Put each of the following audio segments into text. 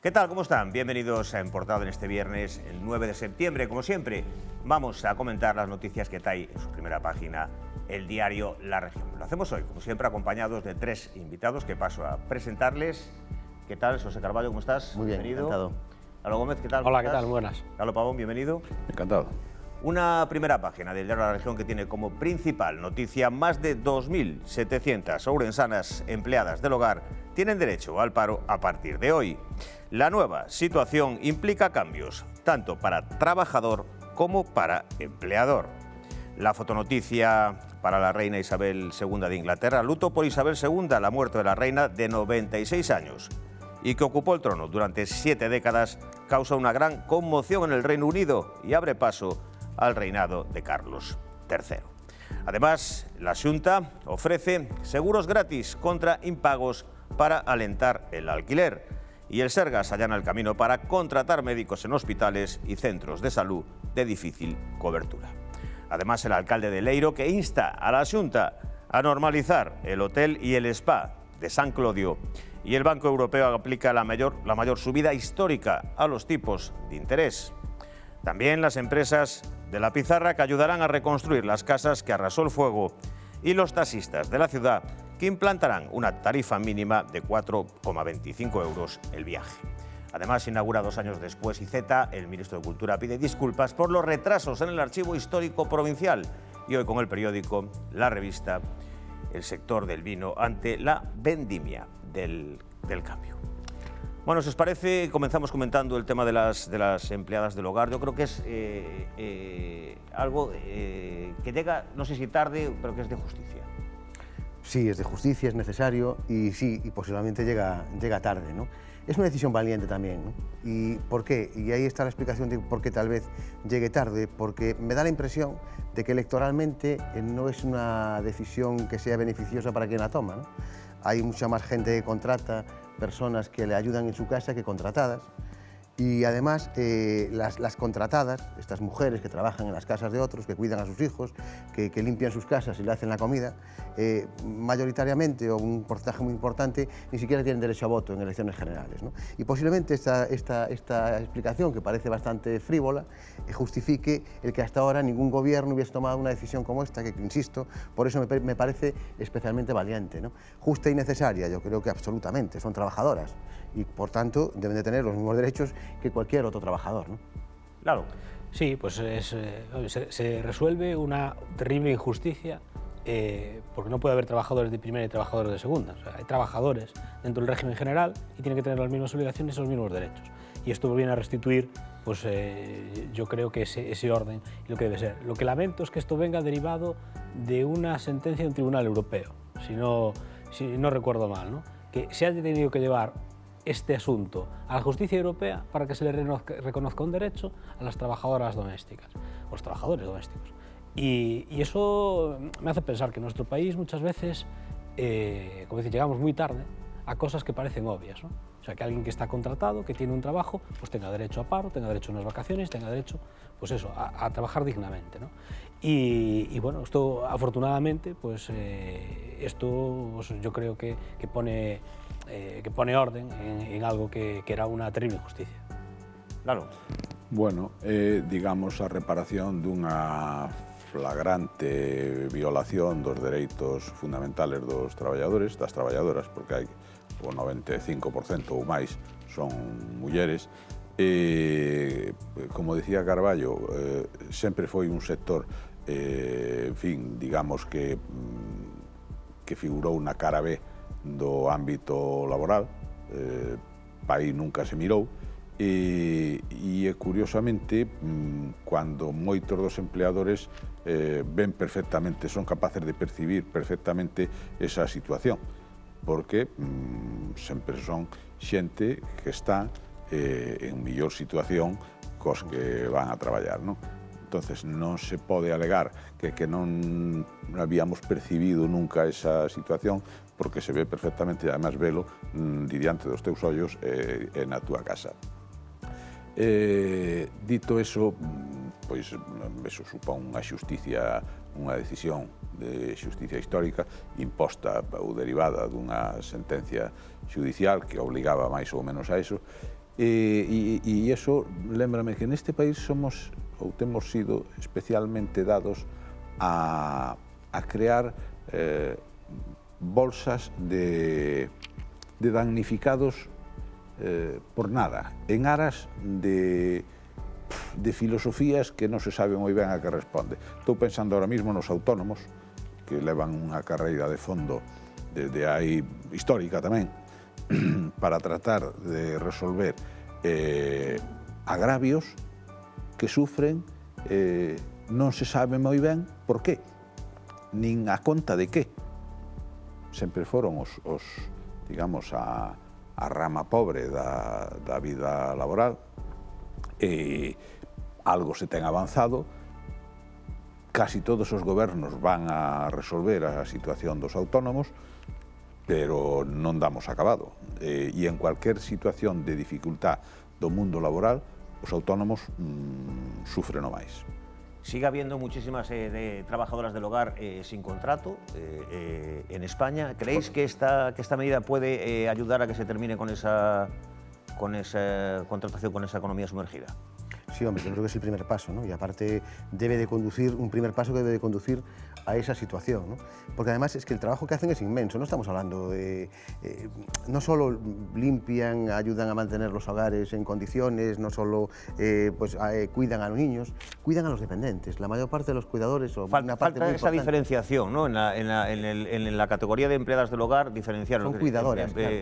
¿Qué tal? ¿Cómo están? Bienvenidos a En Portada en este viernes, el 9 de septiembre. Como siempre, vamos a comentar las noticias que trae en su primera página el diario La Región. Lo hacemos hoy, como siempre, acompañados de tres invitados que paso a presentarles. ¿Qué tal, José Carballo? ¿Cómo estás? Muy bien, bienvenido. encantado. Carlos Gómez, ¿qué tal? Hola, ¿qué tal? Buenas. Carlos Pavón, bienvenido. Encantado. Una primera página del diario La Región que tiene como principal noticia más de 2.700 ourensanas empleadas del hogar tienen derecho al paro a partir de hoy. La nueva situación implica cambios, tanto para trabajador como para empleador. La fotonoticia para la reina Isabel II de Inglaterra, luto por Isabel II, la muerte de la reina de 96 años y que ocupó el trono durante 7 décadas, causa una gran conmoción en el Reino Unido y abre paso al reinado de Carlos III. Además, la Xunta ofrece seguros gratis contra impagos para alentar el alquiler y el Sergas allana el camino para contratar médicos en hospitales y centros de salud de difícil cobertura. Además, el alcalde de Leiro que insta a la Xunta a normalizar el hotel y el spa de San Clodio y el Banco Europeo aplica la mayor subida histórica a los tipos de interés. También las empresas de la pizarra que ayudarán a reconstruir las casas que arrasó el fuego y los taxistas de la ciudad que implantarán una tarifa mínima de 4,25 euros el viaje. Además, inaugura 2 años después IZ, el ministro de Cultura pide disculpas por los retrasos en el Archivo Histórico Provincial y hoy con el periódico La Revista, el sector del vino ante la vendimia del cambio. Bueno, si os parece, comenzamos comentando el tema de las empleadas del hogar. Yo creo que es algo que llega, no sé si tarde, pero que es de justicia. Sí, es de justicia, es necesario y sí, y posiblemente llega tarde, ¿no? Es una decisión valiente también, ¿no? ¿Y por qué? Y ahí está la explicación de por qué tal vez llegue tarde, porque me da la impresión de que electoralmente no es una decisión que sea beneficiosa para quien la toma, ¿no? Hay mucha más gente que contrata, personas que le ayudan en su casa que contratadas. Y además, las contratadas, estas mujeres que trabajan en las casas de otros, que cuidan a sus hijos, que limpian sus casas y le hacen la comida, mayoritariamente, o un porcentaje muy importante, ni siquiera tienen derecho a voto en elecciones generales, ¿no? Y posiblemente esta explicación, que parece bastante frívola, justifique el que hasta ahora ningún gobierno hubiese tomado una decisión como esta, que insisto, por eso me parece especialmente valiente, ¿no? Justa y necesaria, yo creo que absolutamente, son trabajadoras y por tanto deben de tener los mismos derechos que cualquier otro trabajador, ¿no? Claro. Sí, pues se resuelve una terrible injusticia porque no puede haber trabajadores de primera y trabajadores de segunda. O sea, hay trabajadores dentro del régimen general y tienen que tener las mismas obligaciones y los mismos derechos. Y esto viene a restituir, pues yo creo que ese orden y lo que debe ser. Lo que lamento es que esto venga derivado de una sentencia de un tribunal europeo, si no recuerdo mal, ¿no? Que se haya tenido que llevar este asunto a la justicia europea para que se le reconozca un derecho a las trabajadoras domésticas, o los trabajadores domésticos. Y eso me hace pensar que en nuestro país muchas veces, como decir, llegamos muy tarde a cosas que parecen obvias, ¿no? O sea, que alguien que está contratado, que tiene un trabajo, pues tenga derecho a paro, tenga derecho a unas vacaciones, tenga derecho, pues eso, a trabajar dignamente, ¿no? Y bueno, esto afortunadamente, pues esto pues, yo creo que pone orden en algo que era una terrible injusticia. Claro. Bueno, digamos a reparación dunha flagrante violación dos dereitos fundamentales dos traballadores, das traballadoras, porque hai o 95% ou máis son mulleres. Como dicía Carballo, sempre foi un sector, en fin, digamos que figurou na cara B do ámbito laboral, aí nunca se mirou, e curiosamente, cando moitos dos empleadores ven perfectamente, son capaces de percibir perfectamente esa situación, porque sempre son xente que está en mellor situación cos que van a traballar, non? Entonces non se pode alegar que non habíamos percibido nunca esa situación, porque se ve perfectamente, además velo diante dos teus ollos na túa casa. Dito eso, pois eso supón unha xusticia, unha decisión de xusticia histórica imposta ou derivada dunha sentencia xudicial que obligaba máis ou menos a eso, E iso lembrame que neste país somos ou temos sido especialmente dados a crear bolsas de damnificados por nada, en aras de filosofías que non se sabe moi ben a que responde. Estou pensando ahora mismo nos autónomos, que levan unha carreira de fondo desde aí histórica tamén, para tratar de resolver agravios que sufren, non se sabe moi ben por qué, nin a conta de qué. Sempre foron digamos, a rama pobre da vida laboral, e algo se ten avanzado, casi todos os gobernos van a resolver a situación dos autónomos, pero non damos acabado. E en cualquier situación de dificultad do mundo laboral, os autónomos sufren o máis. Sigue habiendo muchísimas trabajadoras del hogar sin contrato en España. ¿Creéis que esta medida puede ayudar a que se termine con esa contratación, con esa economía sumergida? Sí, hombre, yo creo que es el primer paso, ¿no? Y aparte debe de conducir, un primer paso que debe de conducir a esa situación, ¿no? Porque además es que el trabajo que hacen es inmenso, no estamos hablando de... no solo limpian, ayudan a mantener los hogares en condiciones, no solo cuidan a los niños, cuidan a los dependientes. La mayor parte de los cuidadores... Falta esa diferenciación, ¿no? En la categoría de empleadas del hogar, diferenciar... Son cuidadoras, claro.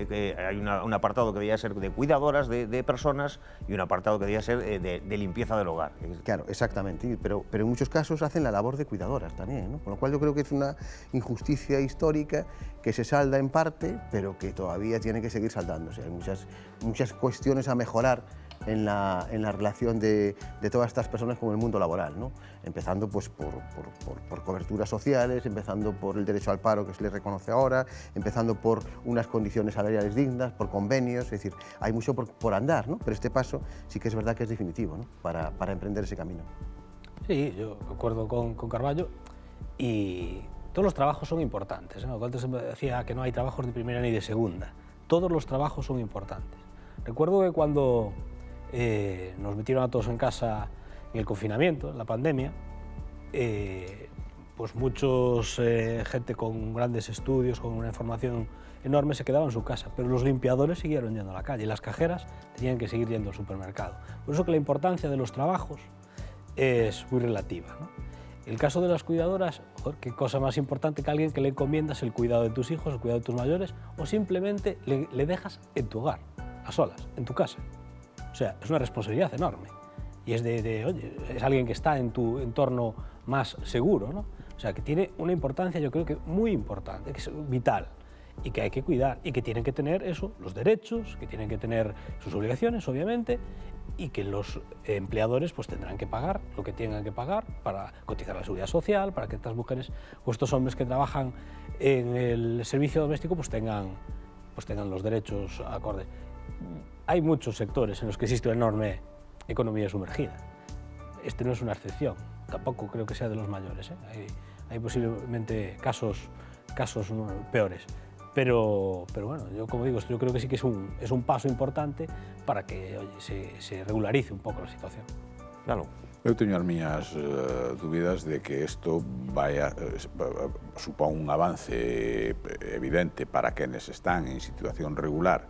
Hay un apartado que debería ser de cuidadoras de personas y un apartado que debería ser de limpieza del hogar. Claro, exactamente, pero en muchos casos hacen la labor de cuidadoras también, ¿no? Con lo cual yo creo que es una injusticia histórica que se salda en parte, pero que todavía tiene que seguir saldándose. Hay muchas cuestiones a mejorar en la relación de todas estas personas con el mundo laboral, ¿no? Empezando pues, por coberturas sociales, empezando por el derecho al paro que se les reconoce ahora, empezando por unas condiciones salariales dignas, por convenios, es decir, hay mucho por andar, ¿no? Pero este paso sí que es verdad que es definitivo, ¿no? para emprender ese camino. Sí, yo acuerdo con Carballo, y todos los trabajos son importantes, ¿no? Antes decía que no hay trabajos de primera ni de segunda, todos los trabajos son importantes. Recuerdo que cuando nos metieron a todos en casa en el confinamiento, en la pandemia, pues gente con grandes estudios, con una información enorme, se quedaba en su casa, pero los limpiadores siguieron yendo a la calle y las cajeras tenían que seguir yendo al supermercado. Por eso que la importancia de los trabajos es muy relativa, ¿no? El caso de las cuidadoras, qué cosa más importante que alguien que le encomiendas el cuidado de tus hijos, el cuidado de tus mayores, o simplemente le dejas en tu hogar, a solas, en tu casa. O sea, es una responsabilidad enorme. Y es oye, es alguien que está en tu entorno más seguro, ¿no? O sea, que tiene una importancia, yo creo que muy importante, que es vital, y que hay que cuidar, y que tienen que tener eso, los derechos, que tienen que tener sus obligaciones, obviamente, y que los empleadores pues tendrán que pagar lo que tengan que pagar para cotizar la seguridad social, para que estas mujeres o estos hombres que trabajan en el servicio doméstico pues tengan los derechos acordes. Hay muchos sectores en los que existe una enorme economía sumergida. Este no es una excepción, tampoco creo que sea de los mayores, ¿eh? Hay posiblemente casos peores. Pero bueno, yo como digo, yo creo que sí que es un paso importante para que se regularice un pouco a situación. Claro. Eu teño as miñas dúbidas de que isto supón un avance evidente para quenes están en situación regular,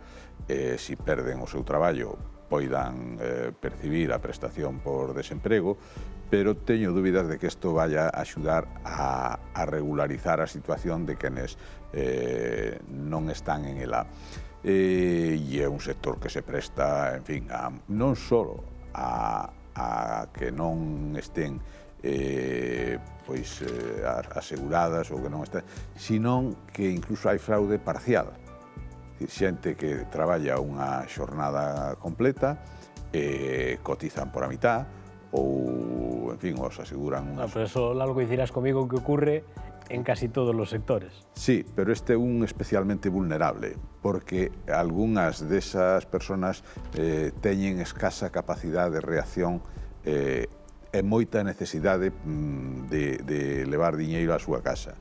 si perden o seu traballo poidan percibir a prestación por desemprego, pero teño dúbidas de que isto vaya a axudar a regularizar a situación de quenes non están en ela. E é un sector que se presta, en fin, non só a que non estén aseguradas ou que non estén, sino que incluso hai fraude parcial. Xente que traballa unha xornada completa, cotizan por a mitad, ou, en fin, os aseguran... Pero eso, Lalo, coincidirás comigo que ocurre en casi todos los sectores. Sí, pero este é un especialmente vulnerable, porque algunhas desas personas teñen escasa capacidade de reacción e moita necesidade de levar diñeiro á súa casa.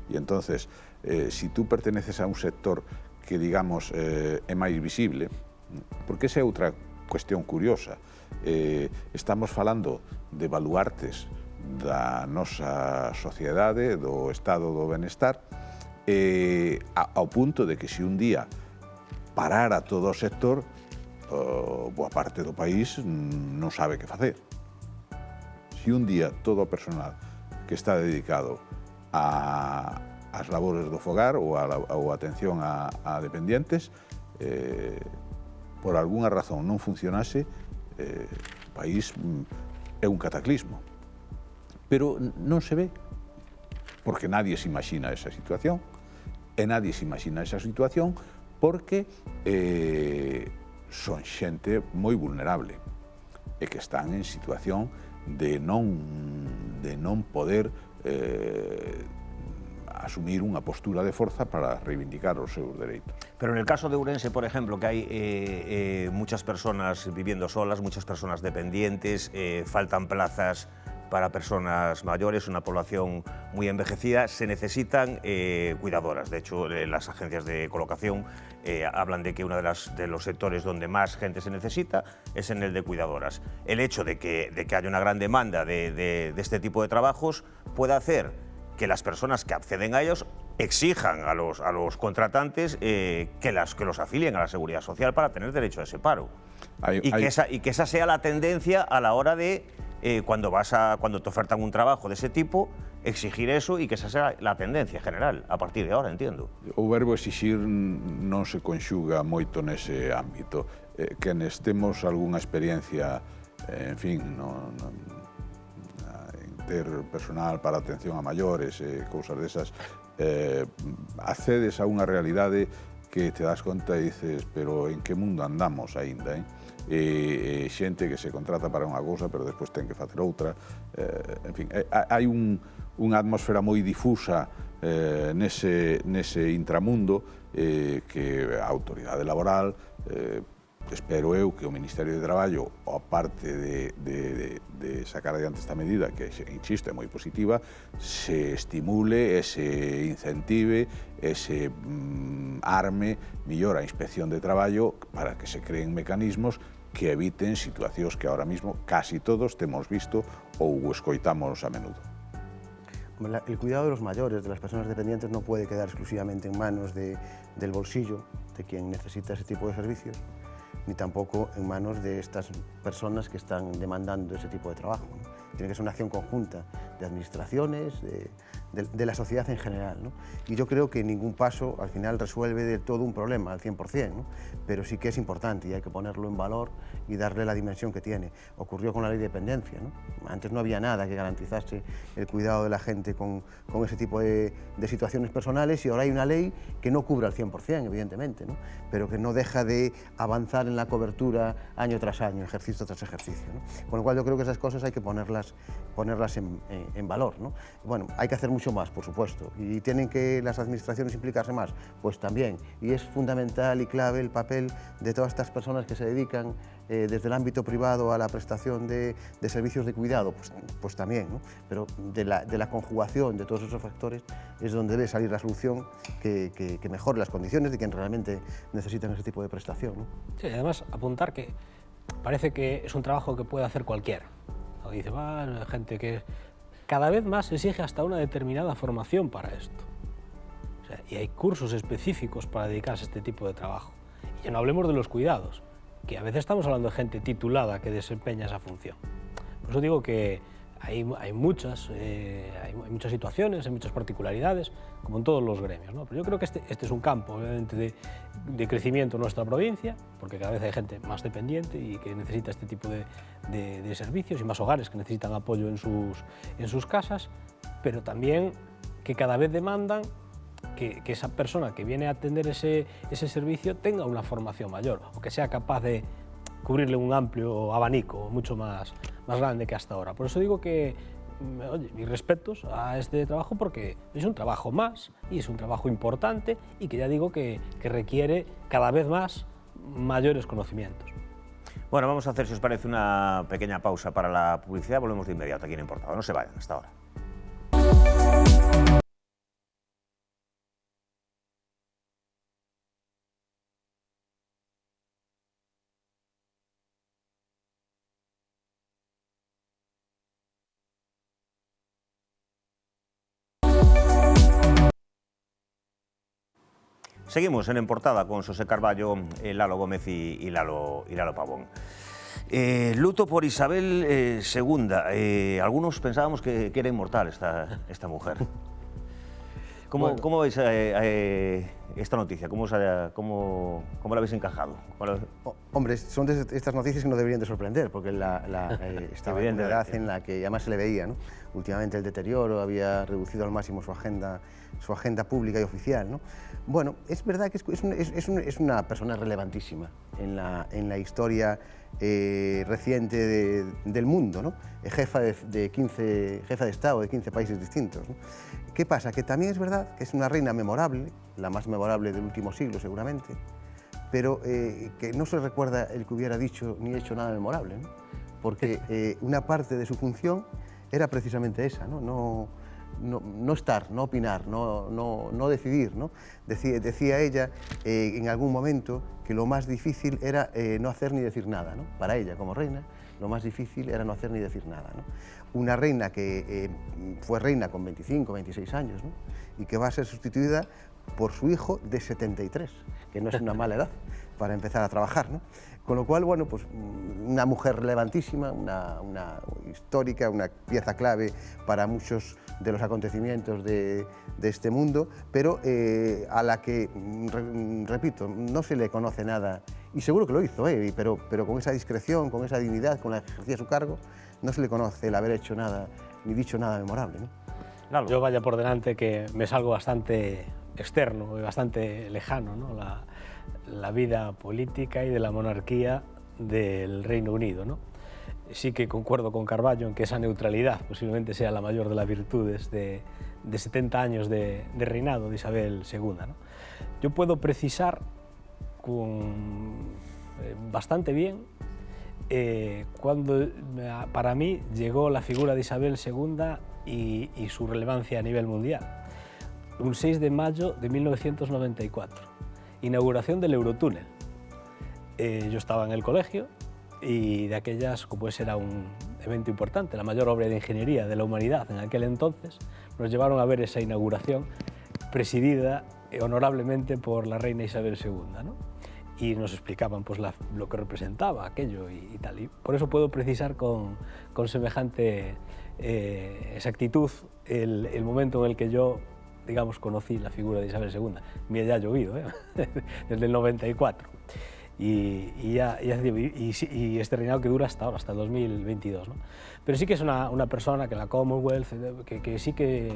E entonces, si tú perteneces a un sector que, digamos, é máis visible, porque esa é outra cuestión curiosa. Estamos falando de baluartes da nosa sociedade, do estado do benestar, ao punto de que se un día parara todo o sector, boa parte do país non sabe que facer. Se un día todo o personal que está dedicado ás labores do fogar ou a atención a dependientes, por algunha razón non funcionase, o país é un cataclismo. Pero non se ve, porque nadie se imagina esa situación, e nadie se imagina esa situación porque son xente moi vulnerable e que están en situación de non poder asumir unha postura de forza para reivindicar os seus dereitos. Pero en el caso de Ourense, por ejemplo, que hay muchas personas viviendo solas, muchas personas dependientes, faltan plazas para personas mayores, una población muy envejecida, se necesitan cuidadoras. De hecho, las agencias de colocación hablan de que uno de los sectores donde más gente se necesita es en el de cuidadoras. El hecho de que haya una gran demanda de este tipo de trabajos puede hacer que las personas que acceden a ellos exijan a los contratantes que los afilien a la Seguridad Social para tener derecho a ese paro. Y que esa sea la tendencia a la hora de cuando te ofertan un trabajo de ese tipo, exigir eso y que esa sea la tendencia general a partir de ahora, entiendo. O verbo exixir non se conxuga moito nese ámbito. Quenes temos algunha experiencia, en fin, en ter personal para atención a maiores e cousas desas, accedes a unha realidade que te das conta e dices, pero en que mundo andamos aínda, xente que se contrata para unha cousa pero despois ten que facer outra, en fin, hai unha atmosfera moi difusa nese intramundo que a autoridade laboral, espero eu que o Ministerio de Traballo, aparte de sacar adiante esta medida, que, insisto, é moi positiva, se estimule e se incentive e se arme mellor a Inspección de Traballo para que se creen mecanismos que eviten situacións que ahora mismo casi todos temos visto ou escoitamos a menudo. El cuidado de los mayores, de las personas dependientes, no puede quedar exclusivamente en manos del bolsillo de quien necesita ese tipo de servicios, ni tampoco en manos de estas personas que están demandando ese tipo de trabajo, ¿no? Tiene que ser una acción conjunta de administraciones, de la sociedad en general, ¿no? Y yo creo que ningún paso al final resuelve de todo un problema al 100%, ¿no? Pero sí que es importante y hay que ponerlo en valor y darle la dimensión que tiene. Ocurrió con la ley de dependencia, ¿no? Antes no había nada que garantizase el cuidado de la gente con ese tipo de situaciones personales y ahora hay una ley que no cubre al 100%, evidentemente, ¿no? Pero que no deja de avanzar en la cobertura año tras año, ejercicio tras ejercicio, ¿no? Con lo cual yo creo que esas cosas hay que ponerlas en valor, ¿no? Bueno, hay que hacer mucho más, por supuesto, y tienen que las administraciones implicarse más, pues también, y es fundamental y clave el papel de todas estas personas que se dedican desde el ámbito privado a la prestación de servicios de cuidado, pues también, ¿no? Pero de la conjugación de todos esos factores es donde debe salir la solución que mejore las condiciones de quien realmente necesitan ese tipo de prestación, ¿no? Sí, además apuntar que parece que es un trabajo que puede hacer cualquiera. Dice, gente que cada vez más exige hasta una determinada formación para esto. O sea, y hay cursos específicos para dedicarse a este tipo de trabajo. Y ya no hablemos de los cuidados, que a veces estamos hablando de gente titulada que desempeña esa función. Por eso digo que hay muchas situaciones, hay muchas particularidades, como en todos los gremios, ¿no? Pero yo creo que este es un campo, obviamente, de crecimiento en nuestra provincia, porque cada vez hay gente más dependiente y que necesita este tipo de servicios y más hogares que necesitan apoyo en sus casas, pero también que cada vez demandan que esa persona que viene a atender ese servicio tenga una formación mayor o que sea capaz de cubrirle un amplio abanico mucho más grande que hasta ahora. Por eso digo que, oye, mis respetos a este trabajo porque es un trabajo más y es un trabajo importante y que ya digo que requiere cada vez más mayores conocimientos. Bueno, vamos a hacer, si os parece, una pequeña pausa para la publicidad. Volvemos de inmediato aquí en Importado. No se vayan, hasta ahora. Seguimos en Portada con Xosé Carballo, Lalo Gómez y Lalo Pavón. Luto por Isabel II. Algunos pensábamos que era inmortal esta mujer. ¿Cómo veis esta noticia? ¿Cómo la habéis encajado? Hombre, son de estas noticias que no deberían de sorprender, porque estaba en una edad en la que además se le veía, ¿no? Últimamente el deterioro había reducido al máximo su agenda pública y oficial, ¿no? Bueno, es verdad que es una persona relevantísima en la historia reciente del mundo, ¿no? Jefa de Estado de 15 países distintos, ¿no? ¿Qué pasa? Que también es verdad que es una reina memorable, la más memorable del último siglo seguramente, pero que no se recuerda el que hubiera dicho ni hecho nada memorable, ¿no? Porque una parte de su función era precisamente esa, ¿no? No estar, no opinar, no decidir, ¿no? Decía ella en algún momento que lo más difícil era no hacer ni decir nada, ¿no? Para ella, como reina, lo más difícil era no hacer ni decir nada, ¿no? Una reina que fue reina con 25, 26 años, ¿no? Y que va a ser sustituida por su hijo de 73, que no es una mala edad para empezar a trabajar, ¿no? Con lo cual, bueno, pues una mujer relevantísima, una histórica, una pieza clave para muchos de los acontecimientos de este mundo, pero a la que, repito, no se le conoce nada, y seguro que lo hizo, pero con esa discreción, con esa dignidad con la que ejercía su cargo, no se le conoce el haber hecho nada, ni dicho nada memorable, ¿no? Yo vaya por delante que me salgo bastante externo y bastante lejano, ¿no? La vida política y de la monarquía del Reino Unido, ¿no? Sí que concuerdo con Carballo en que esa neutralidad posiblemente sea la mayor de las virtudes de 70 años de reinado de Isabel II, ¿no? Yo puedo precisar bastante bien cuando para mí llegó la figura de Isabel II y su relevancia a nivel mundial. Un 6 de mayo de 1994, inauguración del Eurotúnel. Yo estaba en el colegio y de aquellas, como ese era un evento importante, la mayor obra de ingeniería de la humanidad en aquel entonces, nos llevaron a ver esa inauguración presidida honorablemente por la reina Isabel II, ¿no? Y nos explicaban pues, lo que representaba aquello y tal. Y por eso puedo precisar con semejante exactitud el momento en el que yo, digamos, conocí la figura de Isabel II. Me ha llovido, desde el 94. Y este reinado que dura hasta ahora, hasta el 2022, ¿no? Pero sí que es una persona que en la Commonwealth, que sí que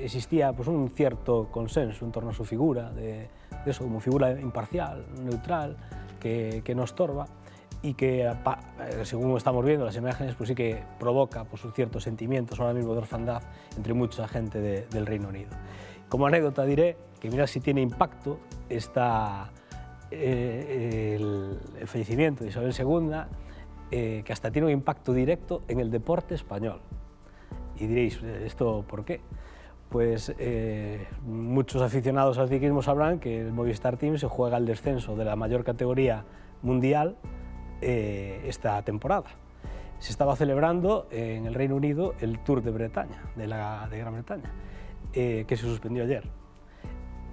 existía pues, un cierto consenso en torno a su figura, de eso, como figura imparcial, neutral, que no estorba y que, según estamos viendo las imágenes, pues sí que provoca pues, ciertos sentimientos ahora mismo de orfandad entre mucha gente del Reino Unido. Como anécdota diré que mira si tiene impacto el fallecimiento de Isabel II, que hasta tiene un impacto directo en el deporte español. Y diréis, ¿esto por qué? Pues muchos aficionados al ciclismo sabrán que el Movistar Team se juega el descenso de la mayor categoría mundial esta temporada. Se estaba celebrando en el Reino Unido el Tour de Bretaña, de Gran Bretaña, que se suspendió ayer.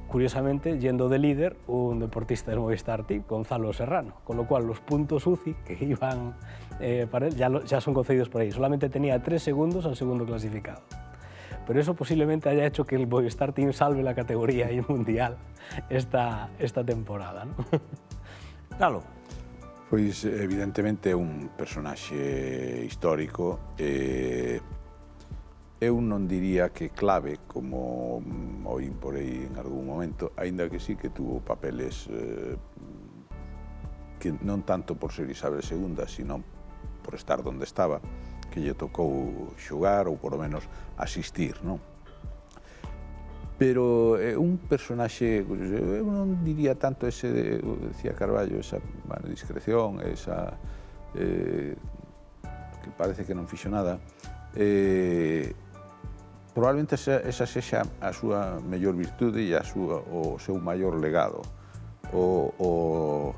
Curiosamente, yendo de líder un deportista del Movistar Team, Gonzalo Serrano, con lo cual los puntos UCI que iban para él ya son concedidos por ahí. Solamente tenía 3 segundos al segundo clasificado. Pero eso posiblemente haya hecho que el Movistar Team salve la categoría mundial esta temporada, ¿no? Claro. Pois, evidentemente, é un personaxe histórico. Eu non diría que clave, como oín por aí en algún momento, aínda que sí que tuvo papeles que non tanto por ser Isabel II, sino por estar donde estaba, que lle tocou xogar ou, por lo menos, asistir, non? Pero un personaxe, eu non diría tanto ese, decía Carballo, esa discreción, esa que parece que non fixo nada, probablemente esa sexa a súa mellor virtude e o seu maior legado, o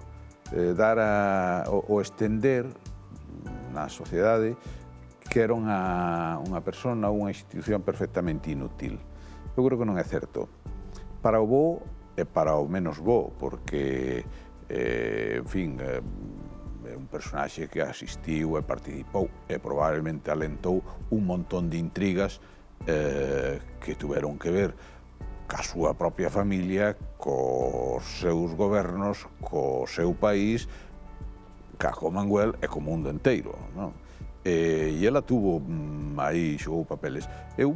estender na sociedade que era unha persona ou unha institución perfectamente inútil. Eu creo que non é certo. Para o bo é para o menos bo, porque, en fin, é un personaxe que asistiu e participou e probablemente alentou un montón de intrigas que tuveron que ver ca súa propia familia, cos seus gobernos, co seu país, ca Commonwealth e co mundo inteiro, non? E ela tuvo aí, xogou papeles. Eu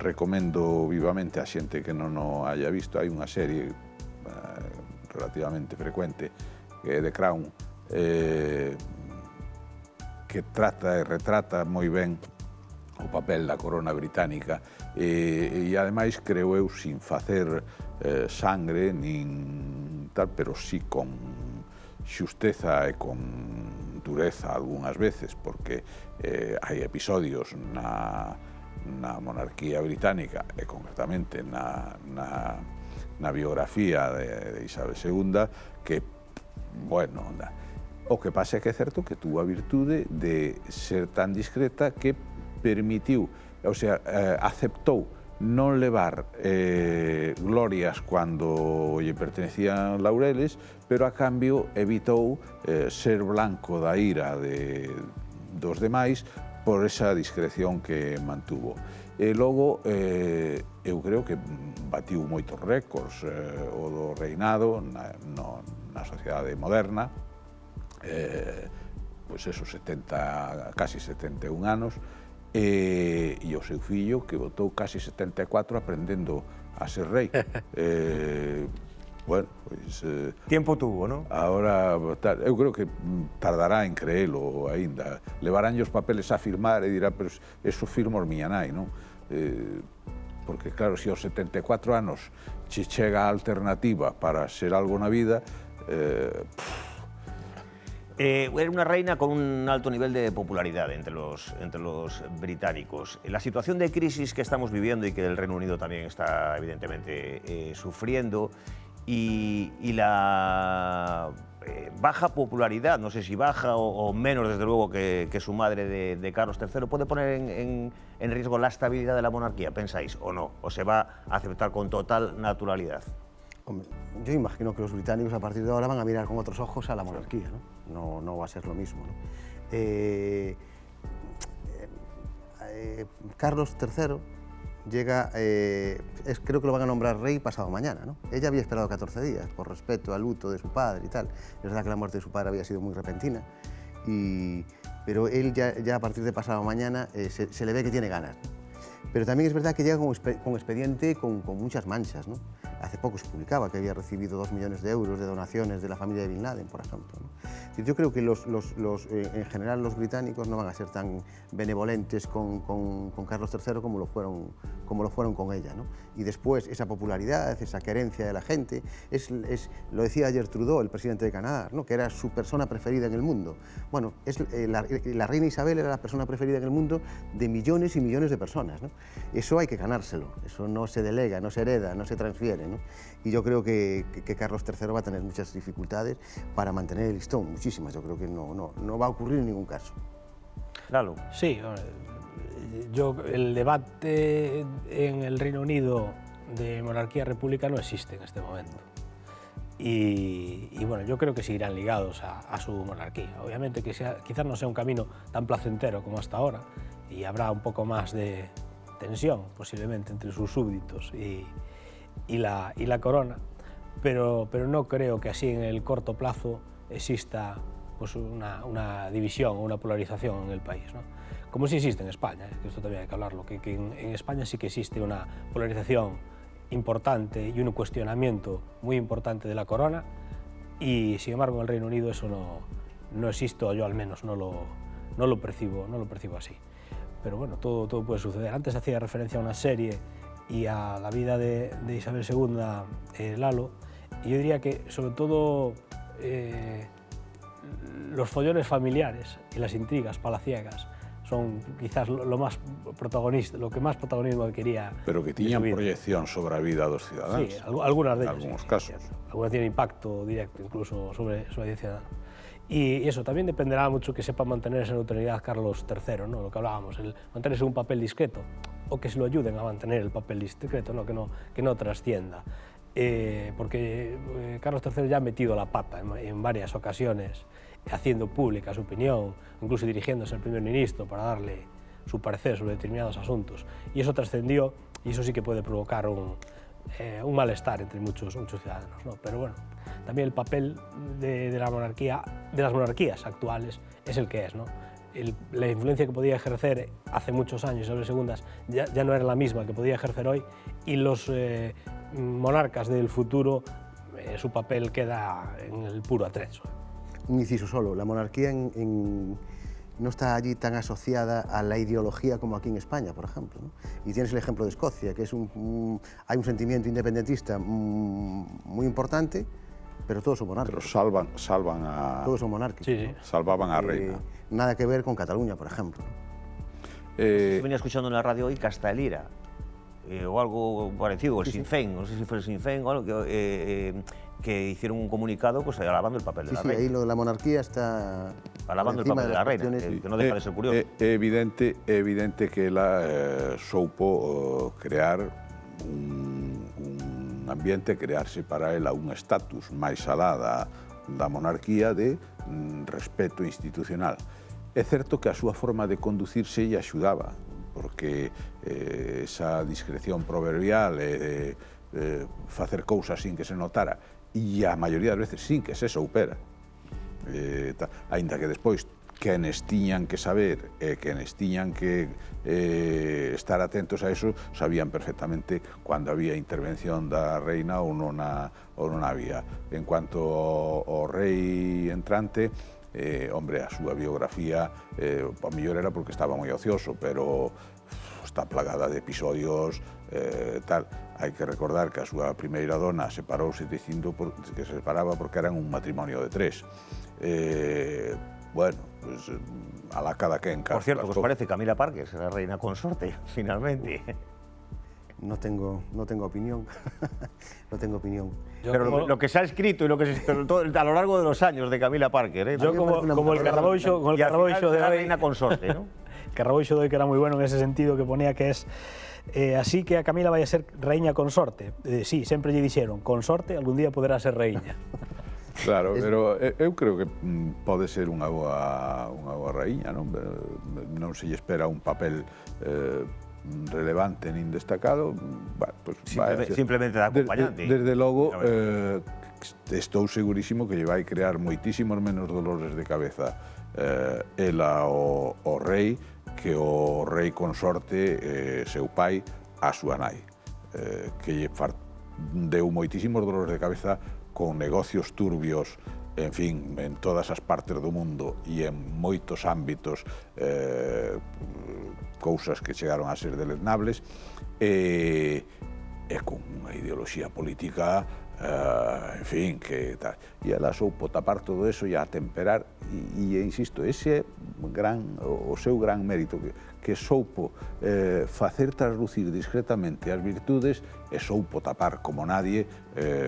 recomendo vivamente a xente que non o haya visto, hai unha serie relativamente frecuente que é The Crown, que trata e retrata moi ben o papel da corona británica e ademais, creo eu, sin facer sangre nin tal, pero sí con xusteza e con dureza algunhas veces, porque hai episodios na monarquía británica e concretamente na biografía de Isabel II que, bueno, o que pasa é que é certo que tuvo a virtude de ser tan discreta que permitiu, o sea, aceptou non levar glorias cando lle pertenecían laureles, pero a cambio evitou ser blanco da ira dos demais por esa discreción que mantuvo. E logo, eu creo que batiu moitos récords o do reinado na sociedade moderna, pois eso, casi 71 anos, e o seu fillo, que botou casi 74 aprendendo a ser rei. Bueno, pois... Tiempo tuvo, non? Ahora, eu creo que tardará en creelo aínda. Levarán os papeles a firmar e dirá, pero eso firmo os miña nai, non? Porque, claro, se aos 74 anos che chega a alternativa para ser algo na vida, Era una reina con un alto nivel de popularidad entre los británicos. La situación de crisis que estamos viviendo y que el Reino Unido también está evidentemente sufriendo y la baja popularidad, no sé si baja o menos desde luego que su madre de Carlos III, ¿puede poner en riesgo la estabilidad de la monarquía, pensáis, o no? ¿O se va a aceptar con total naturalidad? Hombre, yo imagino que los británicos a partir de ahora van a mirar con otros ojos a la monarquía, ¿no? No va a ser lo mismo, ¿no? Carlos III llega, creo que lo van a nombrar rey pasado mañana, ¿no? Ella había esperado 14 días por respeto al luto de su padre y tal. Es verdad que la muerte de su padre había sido muy repentina, pero él ya a partir de pasado mañana se le ve que tiene ganas, ¿no? Pero también es verdad que llega con expediente con muchas manchas, ¿no? Hace poco se publicaba que había recibido 2 millones de euros de donaciones de la familia de Bin Laden, por ejemplo, ¿no? Yo creo que en general los británicos no van a ser tan benevolentes con Carlos III como lo fueron con ella, ¿no? Y después esa popularidad, esa querencia de la gente, lo decía ayer Trudeau, el presidente de Canadá, ¿no? Que era su persona preferida en el mundo. Bueno, la reina Isabel era la persona preferida en el mundo de millones y millones de personas, ¿no? Eso hay que ganárselo, eso no se delega, no se hereda, no se transfiere, ¿no? Y yo creo que Carlos III va a tener muchas dificultades para mantener el listón, muchísimas. Yo creo que no va a ocurrir en ningún caso. Lalo. Sí, el debate en el Reino Unido de monarquía-república no existe en este momento. Y bueno, yo creo que seguirán ligados a su monarquía. Obviamente que quizás no sea un camino tan placentero como hasta ahora y habrá un poco más de tensión posiblemente entre sus súbditos y la corona, pero no creo que así en el corto plazo exista pues una división o una polarización en el país, ¿no? Como sí existe en España, que esto también hay que hablarlo, que en España sí que existe una polarización importante y un cuestionamiento muy importante de la corona, y sin embargo en el Reino Unido eso no existe, o yo al menos no lo percibo así. Pero bueno, todo puede suceder. Antes hacía referencia a una serie y a la vida de Isabel II, Lalo, y yo diría que sobre todo los follones familiares y las intrigas palaciegas son quizás lo que más protagonismo quería. Pero que tiñan proyección sobre a vida dos ciudadanos. Sí, algunas de ellas. En algunos casos. Algunas tienen impacto directo incluso sobre la vida ciudadana. Y eso también dependerá mucho que sepa mantener esa neutralidad Carlos III, ¿no? Lo que hablábamos, el mantenerse un papel discreto, o que se lo ayuden a mantener el papel discreto, ¿no? Que no trascienda. porque Carlos III ya ha metido la pata en varias ocasiones, haciendo pública su opinión, incluso dirigiéndose al primer ministro para darle su parecer sobre determinados asuntos. Y eso trascendió, y eso sí que puede provocar un malestar entre muchos ciudadanos, ¿no? Pero bueno, también el papel de la monarquía, de las monarquías actuales, es el que es, ¿no? La influencia que podía ejercer hace muchos años Isabel II ya no era la misma que podía ejercer hoy, y los monarcas del futuro, su papel queda en el puro atrecho. Un inciso solo, la monarquía no está allí tan asociada a la ideología como aquí en España, por ejemplo, ¿no? Y tienes el ejemplo de Escocia, que es hay un sentimiento independentista muy importante, pero todos son monárquicos. Pero salvan a... Todos son monárquicos. Sí, sí. ¿no? Salvaban a Reina. Nada que ver con Cataluña, por ejemplo, ¿no? Venía escuchando en la radio hoy Castelira, o algo parecido, el Sinn Féin, no sé si fue el Sinn Féin o algo, que hicieron un comunicado pues alabando el papel de la reina. Sí, ahí lo de la monarquía está... Alabando el papel de la reina, que no deja de ser curioso. Evidente que ela soupo crear un ambiente, crearse para ela un estatus máis alá da monarquía de respeto institucional. É certo que a súa forma de conducirse lle axudaba, porque esa discreción proverbial e facer cousas sin que se notara, e a maioría das veces sin que se soupera, aínda que despois quenes tiñan que saber e quenes tiñan que estar atentos a eso sabían perfectamente cando había intervención da reina ou non había. En cuanto ao rei entrante, hombre, a súa biografía a mellor era porque estaba moi ocioso, pero está plagada de episodios tal. Hai que recordar que a súa primeira dona separouse dicindo que se separaba porque eran un matrimonio de 3. Bueno, pues alá cada quen. Por cierto, ¿qué os parece Camila Parker será reina consorte, finalmente? No tengo opinión. No tengo opinión. Pero lo que se ha escrito y lo que a lo largo de los años de Camila Parker, Yo como el Carraboixo de la hoy, reina consorte, ¿no? El Carraboixo de hoy, que era muy bueno en ese sentido, que ponía que es así que a Camila vai a ser reina consorte. Sí, sempre lle dixeron, consorte algún día poderá ser reina. Claro, pero eu creo que pode ser unha boa raíña, non? Non se lle espera un papel relevante nin destacado, pues simplemente de acompañante. Desde logo, estou segurísimo que lle vai crear moitísimos menos dolores de cabeza ela o rei que o rei consorte seu pai a súa nai, que lle deu moitísimos dolores de cabeza con negocios turbios, en fin, en todas as partes do mundo e en moitos ámbitos, cousas que chegaron a ser deleznables, e con unha ideoloxía política, en fin, que tal. E ela soupo tapar todo eso e a temperar, e insisto, ese é o seu gran mérito, que soupo facer traslucir discretamente as virtudes e soupo tapar como nadie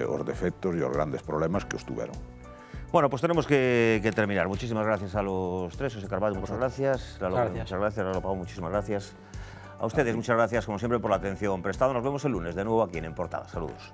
os defectos e os grandes problemas que os tuveron. Bueno, pues tenemos que terminar. Muchísimas gracias a los tres. José Carballo, muchas gracias. Muchas gracias. Lalo Pau, muchísimas gracias. A ustedes, muchas gracias, como siempre, por la atención prestada. Nos vemos el lunes de nuevo aquí en Portada. Saludos.